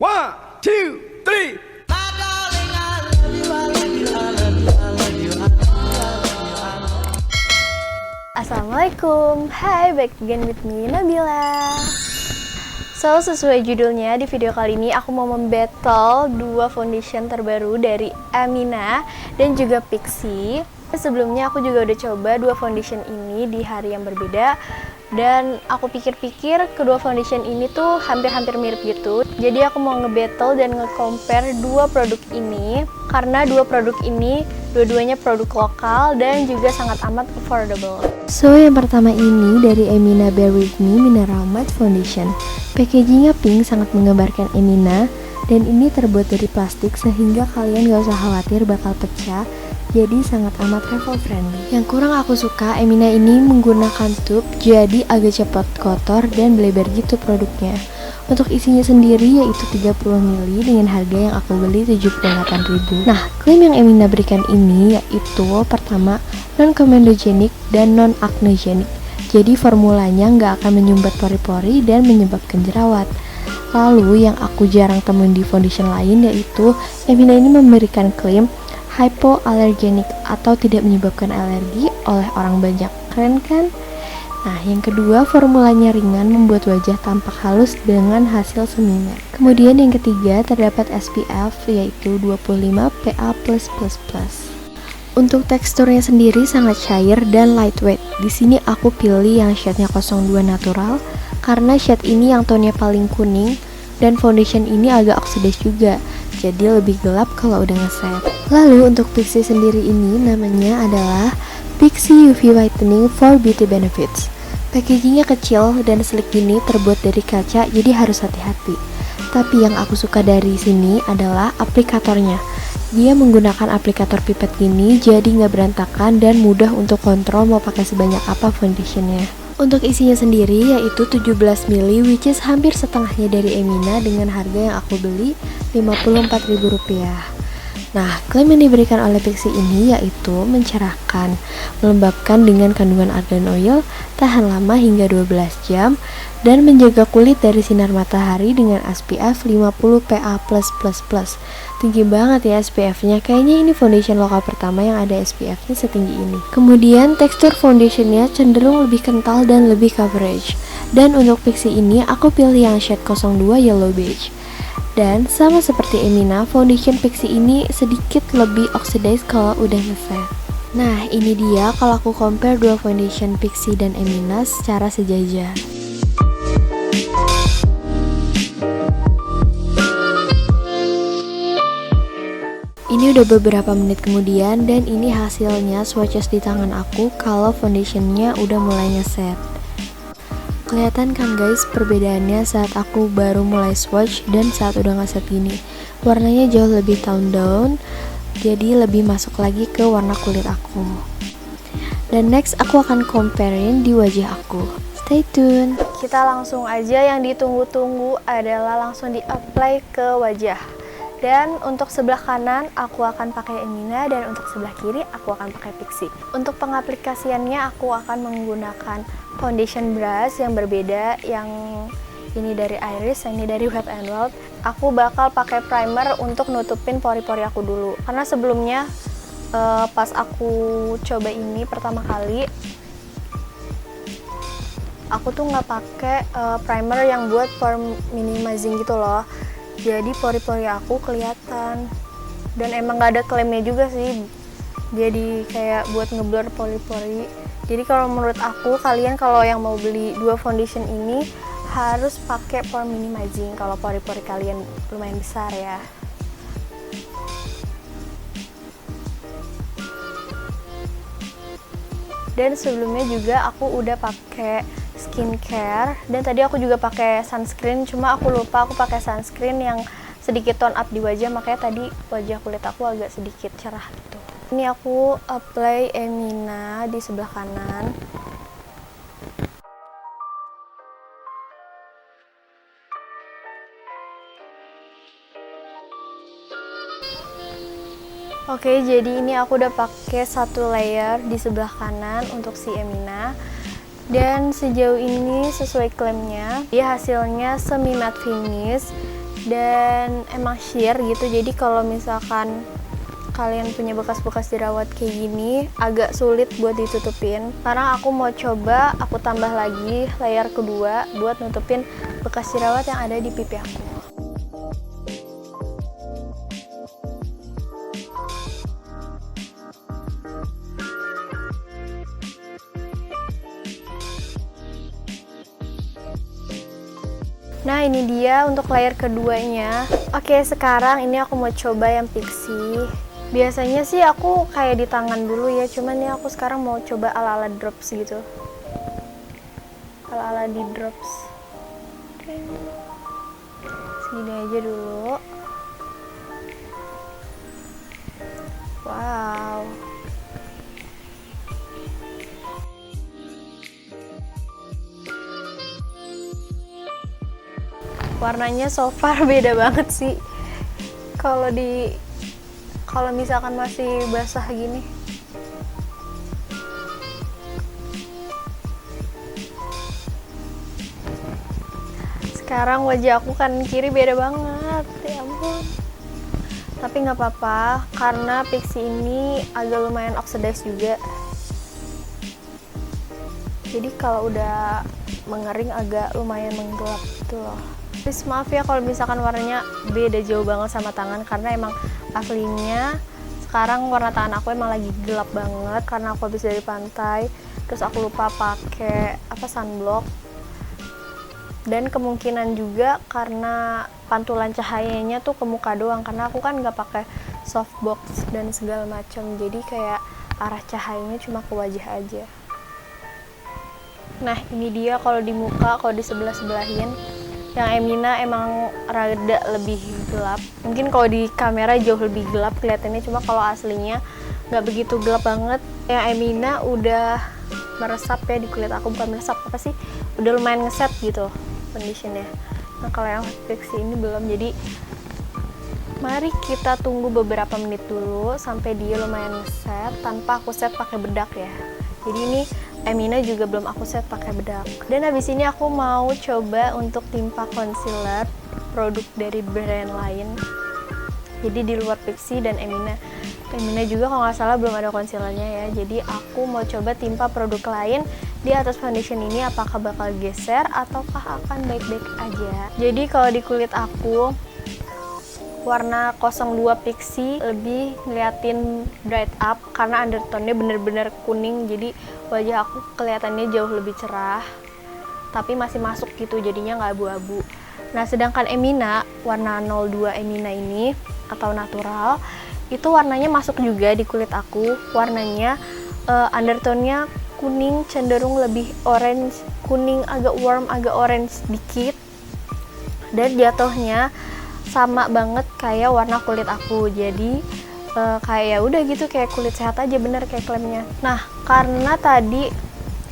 One, two, three. Assalamualaikum, hai, back again with me, Nabila. So, sesuai judulnya, di video kali ini aku mau membattle dua foundation terbaru dari Amina dan juga Pixi. Sebelumnya aku juga udah coba dua foundation ini di hari yang berbeda, dan aku pikir-pikir kedua foundation ini tuh hampir-hampir mirip gitu. Jadi aku mau nge-battle dan nge-compare dua produk ini, karena dua produk ini dua-duanya produk lokal dan juga sangat amat affordable. So, yang pertama ini dari Amina Bare With Me Mineral Matte Foundation. Packagingnya pink, sangat menggambarkan Amina, dan ini terbuat dari plastik sehingga kalian gak usah khawatir bakal pecah. Jadi sangat amat travel friendly. Yang kurang aku suka, Amina ini menggunakan tube, jadi agak cepat kotor dan bleber gitu produknya. Untuk isinya sendiri yaitu 30 ml dengan harga yang aku beli 78.000. Nah, klaim yang Amina berikan ini yaitu pertama, non-comedogenic dan non-acnogenic. Jadi formulanya nggak akan menyumbat pori-pori dan menyebabkan jerawat. Lalu yang aku jarang temuin di foundation lain yaitu Amina ini memberikan klaim hypoallergenic atau tidak menyebabkan alergi oleh orang banyak. Keren kan? Nah, yang kedua, formulanya ringan membuat wajah tampak halus dengan hasil semi matte. Kemudian yang ketiga, terdapat SPF yaitu 25 PA+++. Untuk teksturnya sendiri sangat cair dan lightweight. Di sini aku pilih yang shade-nya 02 natural karena shade ini yang tone-nya paling kuning, dan foundation ini agak oxidize juga, jadi lebih gelap kalau udah ngeset. Lalu untuk Pixi sendiri ini namanya adalah Pixi UV Whitening for Beauty Benefits. Packagingnya kecil dan sleek gini, terbuat dari kaca, jadi harus hati-hati. Tapi yang aku suka dari sini adalah aplikatornya. Dia menggunakan aplikator pipet gini, jadi nggak berantakan dan mudah untuk kontrol mau pakai sebanyak apa foundationnya. Untuk isinya sendiri yaitu 17 ml, which is hampir setengahnya dari Amina dengan harga yang aku beli Rp54.000. Nah, klaim yang diberikan oleh Pixi ini yaitu mencerahkan, melembabkan dengan kandungan argan oil, tahan lama hingga 12 jam, dan menjaga kulit dari sinar matahari dengan SPF 50 PA+++. Tinggi banget ya SPF-nya, kayaknya ini foundation lokal pertama yang ada SPF-nya setinggi ini. Kemudian tekstur foundationnya cenderung lebih kental dan lebih coverage. Dan untuk Pixi ini aku pilih yang shade 02 Yellow Beige. Dan sama seperti Amina, foundation Pixi ini sedikit lebih oxidize kalau udah ngeset. Nah, ini dia kalau aku compare dua foundation Pixi dan Amina secara sejajar. Ini udah beberapa menit kemudian dan ini hasilnya swatches di tangan aku kalau foundationnya udah mulai ngeset. Kelihatan kan guys perbedaannya saat aku baru mulai swatch dan saat udah ngeset gini. Warnanya jauh lebih tone down, jadi lebih masuk lagi ke warna kulit aku. Dan next aku akan comparein di wajah aku. Stay tune. Kita langsung aja, yang ditunggu-tunggu adalah langsung di-apply ke wajah. Dan untuk sebelah kanan aku akan pakai Amina dan untuk sebelah kiri aku akan pakai Pixi. Untuk pengaplikasiannya aku akan menggunakan foundation brush yang berbeda, yang ini dari Iris, yang ini dari Wet n Wild. Aku bakal pakai primer untuk nutupin pori-pori aku dulu. Karena sebelumnya pas aku coba ini pertama kali, aku tuh nggak pakai primer yang buat pore minimizing gitu loh. Jadi pori-pori aku kelihatan, dan emang gak ada klaimnya juga sih, jadi kayak buat ngeblur pori-pori. Jadi kalau menurut aku, kalian kalau yang mau beli dua foundation ini harus pakai pore minimizing kalau pori-pori kalian lumayan besar ya. Dan sebelumnya juga aku udah pakai skincare, dan tadi aku juga pakai sunscreen, cuma aku lupa aku pakai sunscreen yang sedikit tone up di wajah, makanya tadi wajah kulit aku agak sedikit cerah gitu. Ini aku apply Amina di sebelah kanan. Oke, jadi ini aku udah pakai satu layer di sebelah kanan untuk si Amina. Dan sejauh ini sesuai klaimnya, dia hasilnya semi matte finish dan emang sheer gitu, jadi kalau misalkan kalian punya bekas-bekas jerawat kayak gini agak sulit buat ditutupin. Sekarang aku mau coba aku tambah lagi layer kedua buat nutupin bekas jerawat yang ada di pipi aku. Nah, ini dia untuk layer keduanya. Oke, sekarang ini aku mau coba yang pixie. Biasanya sih aku kayak di tangan dulu ya, cuman nih aku sekarang mau coba ala-ala drops gitu. Ala-ala di drops. Segini aja dulu. Wow. Warnanya so far beda banget sih kalau misalkan masih basah gini. Sekarang wajah aku kanan kiri beda banget, ya ampun. Tapi nggak apa-apa karena pixie ini agak lumayan oxidize juga. Jadi kalau udah mengering agak lumayan menggelap gitu loh. Please maaf ya kalau misalkan warnanya beda jauh banget sama tangan, karena emang aslinya sekarang warna tangan aku emang lagi gelap banget karena aku habis dari pantai, terus aku lupa pakai sunblock, dan kemungkinan juga karena pantulan cahayanya tuh ke muka doang karena aku kan nggak pakai softbox dan segala macam, jadi kayak arah cahayanya cuma ke wajah aja. Nah, ini dia kalau di muka, kalau di sebelah-sebelahin yang Emina emang rada lebih gelap. Mungkin kalau di kamera jauh lebih gelap kelihatannya, cuma kalau aslinya nggak begitu gelap banget. Yang Emina udah meresap ya di kulit aku, bukan meresap apa sih, udah lumayan ngeset gitu conditionnya. Nah, kalau yang pixie ini belum, jadi mari kita tunggu beberapa menit dulu sampai dia lumayan ngeset tanpa aku set pakai bedak ya. Jadi ini Emina juga belum aku set pakai bedak. Dan habis ini aku mau coba untuk timpa concealer produk dari brand lain. Jadi di luar Pixie dan Emina juga kalau nggak salah belum ada concealernya ya. Jadi aku mau coba timpa produk lain di atas foundation ini, apakah bakal geser ataukah akan baik-baik aja. Jadi kalau di kulit aku warna 02 Pixie lebih ngeliatin bright up karena undertone-nya bener-bener kuning, jadi wajah aku kelihatannya jauh lebih cerah tapi masih masuk gitu, jadinya nggak abu-abu. Nah, sedangkan Emina warna 02 Emina ini atau natural itu warnanya masuk juga di kulit aku, warnanya undertone-nya kuning, cenderung lebih orange, kuning agak warm, agak orange dikit, dan jatuhnya sama banget kayak warna kulit aku. Jadi kayak udah gitu, kayak kulit sehat aja, bener kayak klaimnya. Nah, karena tadi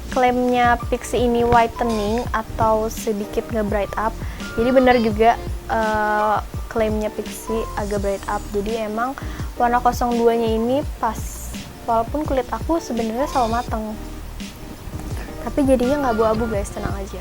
klaimnya Pixie ini whitening atau sedikit nge-bright up, jadi bener juga klaimnya Pixie agak bright up. Jadi emang warna 02 nya ini pas, walaupun kulit aku sebenarnya selalu mateng, tapi jadinya nggak abu-abu guys, tenang aja.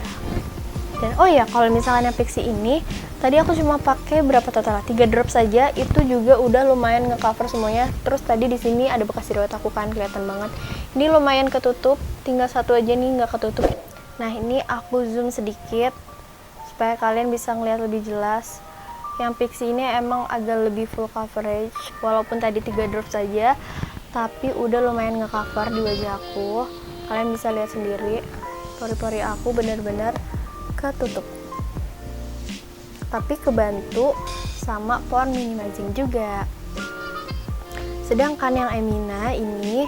Dan oh ya, kalau misalnya Pixie ini tadi aku cuma pakai berapa total? 3 drop saja, itu juga udah lumayan ngecover semuanya. Terus tadi di sini ada bekas jerawat aku kan, kelihatan banget. Ini lumayan ketutup, tinggal satu aja nih nggak ketutup. Nah, ini aku zoom sedikit supaya kalian bisa ngeliat lebih jelas. Yang Pixie ini emang agak lebih full coverage, walaupun tadi 3 drop saja, tapi udah lumayan ngecover di wajah aku. Kalian bisa lihat sendiri, pori-pori aku bener-bener ketutup, tapi kebantu sama pore minimizing juga. Sedangkan yang Emina ini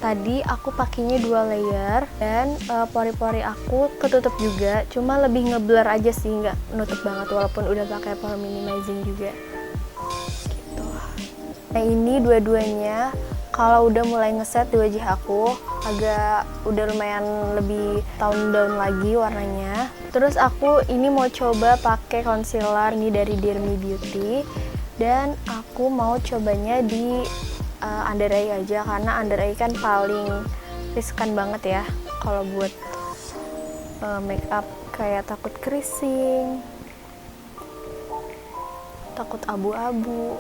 tadi aku pakainya 2 layer dan pori-pori aku ketutup juga, cuma lebih ngeblur aja sih, nggak nutup banget walaupun udah pakai pore minimizing juga gitu. Nah, ini dua-duanya kalau udah mulai ngeset di wajah aku, agak udah lumayan lebih tone down lagi warnanya. Terus aku ini mau coba pakai concealer ini dari Dear Me Beauty, dan aku mau cobanya di under eye aja karena under eye kan paling riskan banget ya kalau buat make up, kayak takut keriting takut abu-abu.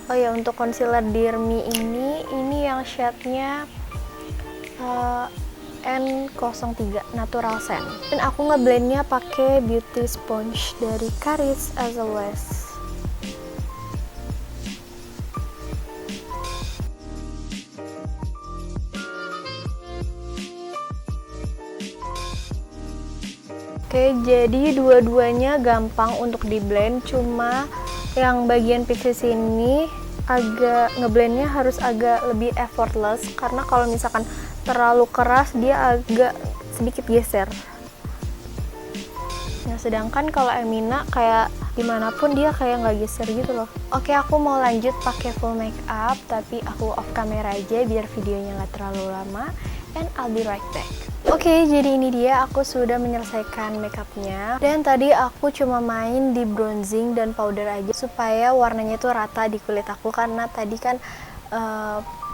Oh ya, untuk concealer Dear Me ini yang shade-nya N03 Natural Scent. Dan aku ngeblendnya pakai beauty sponge dari Caris as always. Oke, jadi dua-duanya gampang untuk di blend, cuma yang bagian pixie sini agak ngeblendnya harus agak lebih effortless, karena kalau misalkan terlalu keras dia agak sedikit geser. Nah, sedangkan kalau Emina kayak dimanapun dia kayak nggak geser gitu loh. Oke, aku mau lanjut pakai full makeup, tapi aku off camera aja biar videonya nggak terlalu lama. And I'll be right back. Oke, jadi ini dia aku sudah menyelesaikan makeupnya. Dan tadi aku cuma main di bronzing dan powder aja supaya warnanya tuh rata di kulit aku, karena tadi kan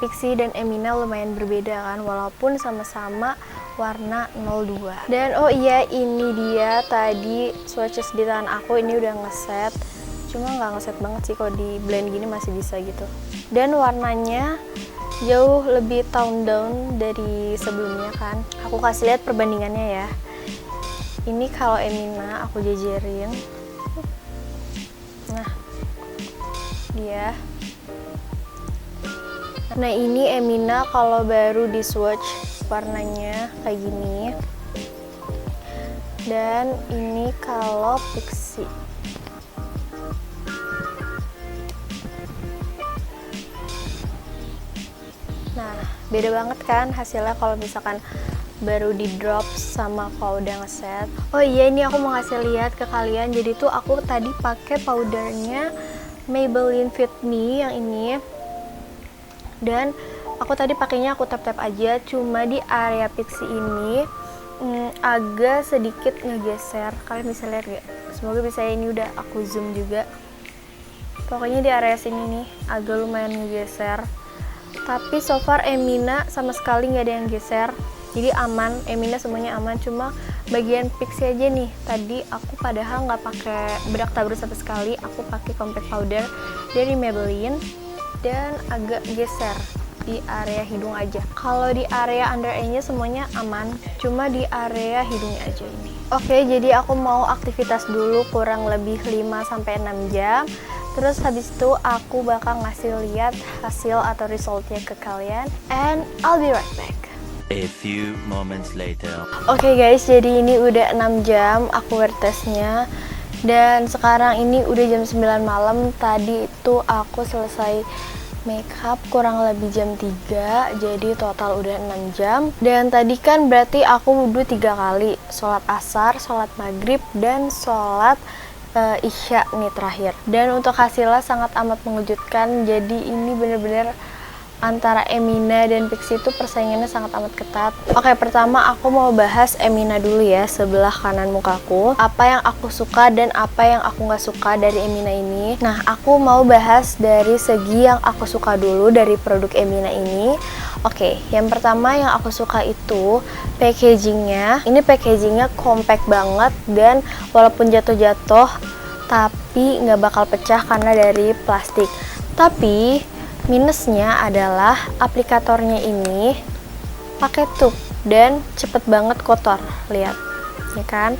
Pixie dan Emina lumayan berbeda kan, walaupun sama-sama warna 02. Dan oh iya, ini dia tadi swatches di tangan aku, ini udah ngeset. Cuma nggak ngeset banget sih, kalau di blend gini masih bisa gitu. Dan warnanya jauh lebih tone down dari sebelumnya kan. Aku kasih lihat perbandingannya ya. Ini kalau Emina aku jajarin. Nah, dia. Nah, ini Emina kalau baru di swatch warnanya kayak gini. Dan ini kalau Pixie. Nah, beda banget kan hasilnya kalau misalkan baru di drop sama kalau udah ngeset. Oh iya, ini aku mau ngasih lihat ke kalian. Jadi tuh aku tadi pakai powdernya Maybelline Fit Me yang ini. Dan aku tadi pakainya aku tap-tap aja, cuma di area Pixie ini agak sedikit ngegeser. Kalian bisa lihat gak? Semoga bisa, ini udah aku zoom juga. Pokoknya di area sini nih agak lumayan ngegeser. Tapi so far Emina sama sekali nggak ada yang geser, jadi aman. Emina semuanya aman, cuma bagian Pixie aja nih. Tadi aku padahal nggak pakai bedak tabur sama sekali, aku pakai compact powder dari Maybelline dan agak geser di area hidung aja. Kalau di area under eye-nya semuanya aman, cuma di area hidungnya aja ini. Oke, jadi aku mau aktivitas dulu kurang lebih 5-6 jam. Terus habis itu aku bakal ngasih lihat hasil atau resultnya ke kalian. And I'll be right back. A few moments later. Oke guys, jadi ini udah 6 jam aku wear testnya. Dan sekarang ini udah jam 9 malam. Tadi itu aku selesai makeup kurang lebih jam 3. Jadi total udah 6 jam. Dan tadi kan berarti aku wudhu 3 kali. Sholat asar, sholat maghrib, dan sholat Isya nih terakhir. Dan untuk hasilnya sangat amat mengejutkan. Jadi ini bener-bener antara Emina dan Pixie itu persaingannya sangat amat ketat. Oke, pertama aku mau bahas Emina dulu ya, sebelah kanan mukaku. Apa yang aku suka dan apa yang aku nggak suka dari Emina ini. Nah, aku mau bahas dari segi yang aku suka dulu dari produk Emina ini. Oke, yang pertama yang aku suka itu packagingnya. Ini packagingnya compact banget, dan walaupun jatuh-jatuh tapi nggak bakal pecah karena dari plastik. Tapi minusnya adalah aplikatornya ini pakai tube dan cepet banget kotor. Lihat, ya kan?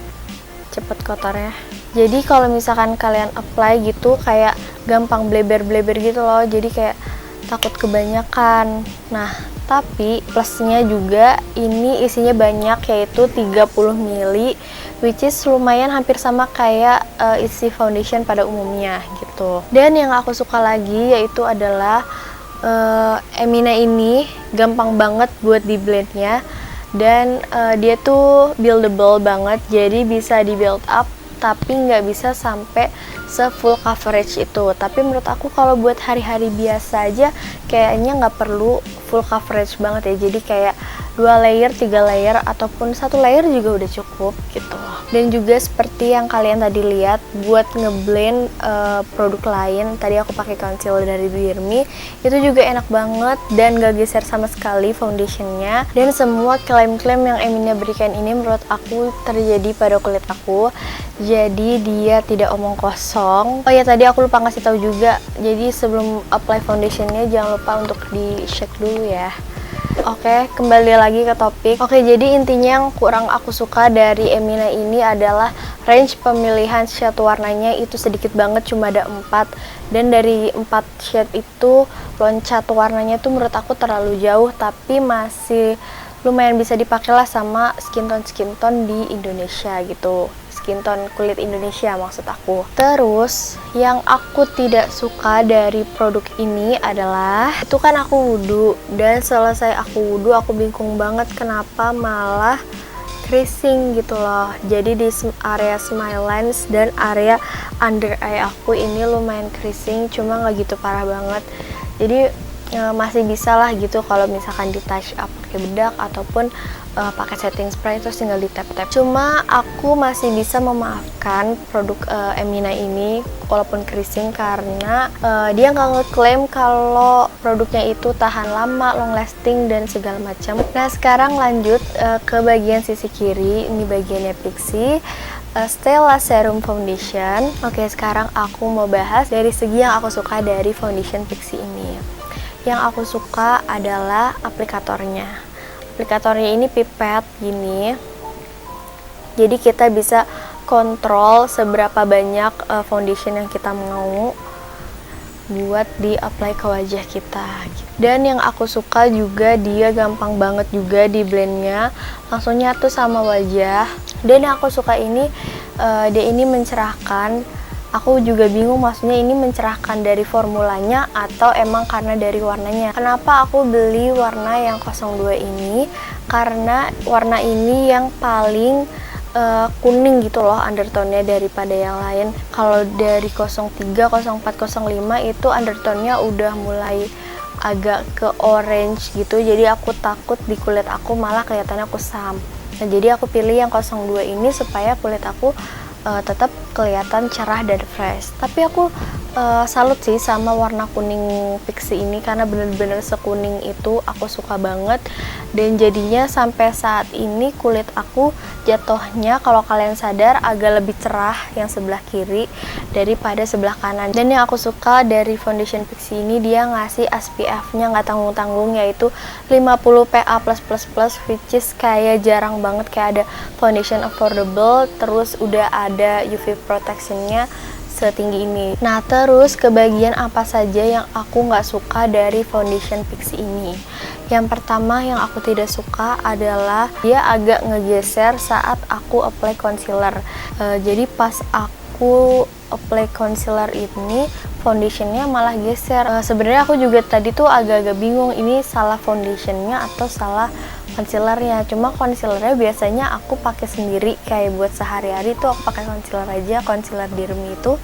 Cepet kotornya. Jadi kalau misalkan kalian apply gitu kayak gampang bleber-bleber gitu loh. Jadi kayak takut kebanyakan. Nah, tapi plusnya juga ini isinya banyak, yaitu 30 ml, which is lumayan hampir sama kayak isi foundation pada umumnya gitu. Dan yang aku suka lagi yaitu adalah Emina ini gampang banget buat di blendnya, dan dia tuh buildable banget, jadi bisa di build up tapi nggak bisa sampai full coverage itu. Tapi menurut aku kalau buat hari-hari biasa aja kayaknya nggak perlu full coverage banget ya. Jadi kayak 2 layer, 3 layer, ataupun 1 layer juga udah cukup gitu. Dan juga seperti yang kalian tadi lihat, buat ngeblend produk lain, tadi aku pakai concealer dari Dear Me, itu juga enak banget dan gak geser sama sekali foundationnya. Dan semua klaim-klaim yang Emina berikan ini menurut aku terjadi pada kulit aku. Jadi dia tidak omong kosong. Oh ya, tadi aku lupa ngasih tahu juga. Jadi sebelum apply foundationnya jangan lupa untuk di shake dulu ya. Oke, kembali lagi ke topik. Oke, jadi intinya yang kurang aku suka dari Emina ini adalah range pemilihan shade warnanya itu sedikit banget, cuma ada 4. Dan dari 4 shade itu loncat warnanya tuh menurut aku terlalu jauh, tapi masih lumayan bisa dipakai lah sama skin tone di Indonesia gitu. Skin tone kulit Indonesia maksud aku. Terus yang aku tidak suka dari produk ini adalah itu kan aku wudhu, dan selesai aku wudhu aku bingung banget kenapa malah creasing gitu loh. Jadi di area smile lines dan area under eye aku ini lumayan creasing, cuma nggak gitu parah banget. Jadi masih bisa lah gitu kalau misalkan di touch up pakai bedak ataupun pakai setting spray terus tinggal di tap-tap. Cuma aku masih bisa memaafkan produk Emina ini walaupun creasing karena dia nggak ngeklaim kalau produknya itu tahan lama, long lasting dan segala macam. Nah sekarang lanjut ke bagian sisi kiri, ini bagiannya Pixi Stella Serum Foundation. Oke, sekarang aku mau bahas dari segi yang aku suka dari foundation Pixi ini. Yang aku suka adalah aplikatornya. Aplikatornya ini pipet gini. Jadi kita bisa kontrol seberapa banyak foundation yang kita mau buat di apply ke wajah kita. Dan yang aku suka juga dia gampang banget juga di blendnya, langsung nyatu sama wajah. Dan yang aku suka ini dia ini mencerahkan. Aku juga bingung maksudnya ini mencerahkan dari formulanya atau emang karena dari warnanya. Kenapa aku beli warna yang 02 ini? Karena warna ini yang paling kuning gitu loh undertone-nya daripada yang lain. Kalau dari 03, 04, 05 itu undertone-nya udah mulai agak ke orange gitu. Jadi aku takut di kulit aku malah kelihatannya kusam. Nah, jadi aku pilih yang 02 ini supaya kulit aku tetap kelihatan cerah dan fresh. Tapi aku salut sih sama warna kuning Pixi ini karena bener-bener sekuning itu, aku suka banget. Dan jadinya sampai saat ini kulit aku jatuhnya kalau kalian sadar agak lebih cerah yang sebelah kiri daripada sebelah kanan. Dan yang aku suka dari foundation Pixi ini dia ngasih SPF-nya nggak tanggung-tanggung, yaitu 50 PA+++, which is kayak jarang banget kayak ada foundation affordable terus udah ada UV protection-nya setinggi ini. Nah, terus ke bagian apa saja yang aku nggak suka dari foundation Pixi ini. Yang pertama yang aku tidak suka adalah dia agak ngegeser saat aku apply concealer. Jadi pas aku apply concealer ini foundationnya malah geser. Sebenarnya aku juga tadi tuh agak-agak bingung ini salah foundationnya atau salah concealernya. Cuma concealernya biasanya aku pakai sendiri, kayak buat sehari-hari tuh aku pakai concealer aja, concealer Dear Me itu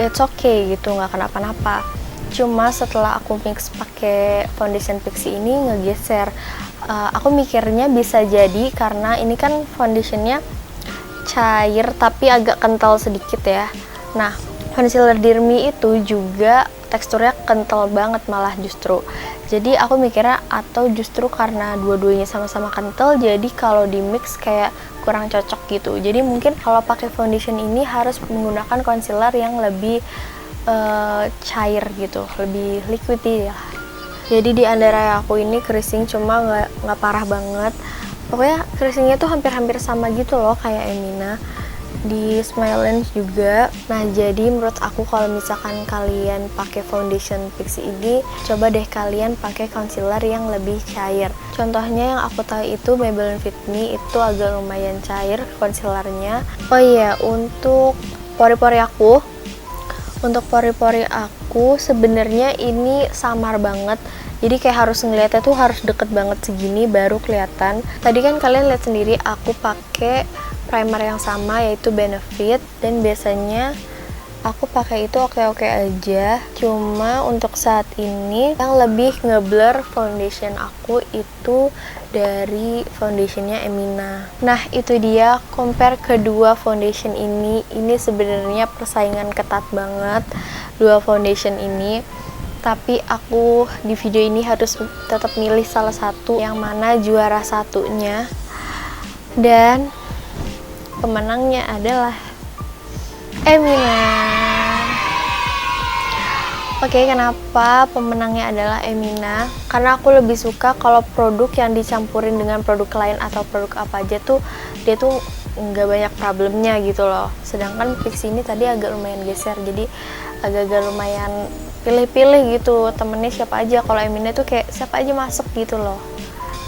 it's okay gitu, nggak kenapa-napa. Cuma setelah aku mix pakai foundation Pixi ini ngegeser. Aku mikirnya bisa jadi karena ini kan foundationnya cair tapi agak kental sedikit ya. Nah, concealer Dear Me itu juga teksturnya kental banget malah justru. Jadi aku mikirnya atau justru karena dua-duanya sama-sama kental, jadi kalau di mix kayak kurang cocok gitu. Jadi mungkin kalau pakai foundation ini harus menggunakan concealer yang lebih cair gitu, lebih liquidy ya. Jadi di under eye aku ini creasing cuma nggak parah banget. Pokoknya creasingnya tuh hampir-hampir sama gitu loh kayak Emina. Di smile lens juga. Nah, jadi menurut aku kalau misalkan kalian pakai foundation Pixi ini, coba deh kalian pakai concealer yang lebih cair. Contohnya yang aku tahu itu Maybelline Fit Me, itu agak lumayan cair concealernya. Oh iya, untuk pori-pori aku sebenarnya ini samar banget. Jadi kayak harus ngeliatnya tuh harus deket banget segini baru kelihatan. Tadi kan kalian lihat sendiri aku pakai primer yang sama, yaitu Benefit, dan biasanya aku pakai itu oke-oke aja. Cuma untuk saat ini yang lebih ngeblur foundation aku itu dari foundationnya Emina. Nah itu dia, compare kedua foundation ini sebenarnya persaingan ketat banget dua foundation ini. Tapi aku di video ini harus tetap milih salah satu yang mana juara satunya, dan pemenangnya adalah Emina. Oke, kenapa pemenangnya adalah Emina? Karena aku lebih suka kalau produk yang dicampurin dengan produk lain atau produk apa aja tuh dia tuh nggak banyak problemnya gitu loh. Sedangkan Fix ini tadi agak lumayan geser, jadi agak-agak lumayan pilih-pilih gitu. Temennya siapa aja, kalau Emina tuh kayak siapa aja masuk gitu loh.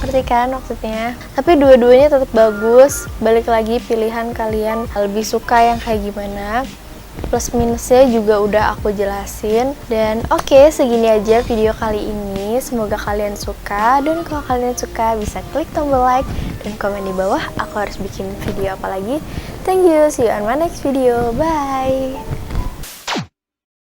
Ngerti kan maksudnya? Tapi dua-duanya tetap bagus. Balik lagi pilihan kalian lebih suka yang kayak gimana. Plus minusnya juga udah aku jelasin. Dan oke, segini aja video kali ini. Semoga kalian suka. Dan kalau kalian suka bisa klik tombol like dan komen di bawah aku harus bikin video apa lagi. Thank you, see you on my next video. Bye.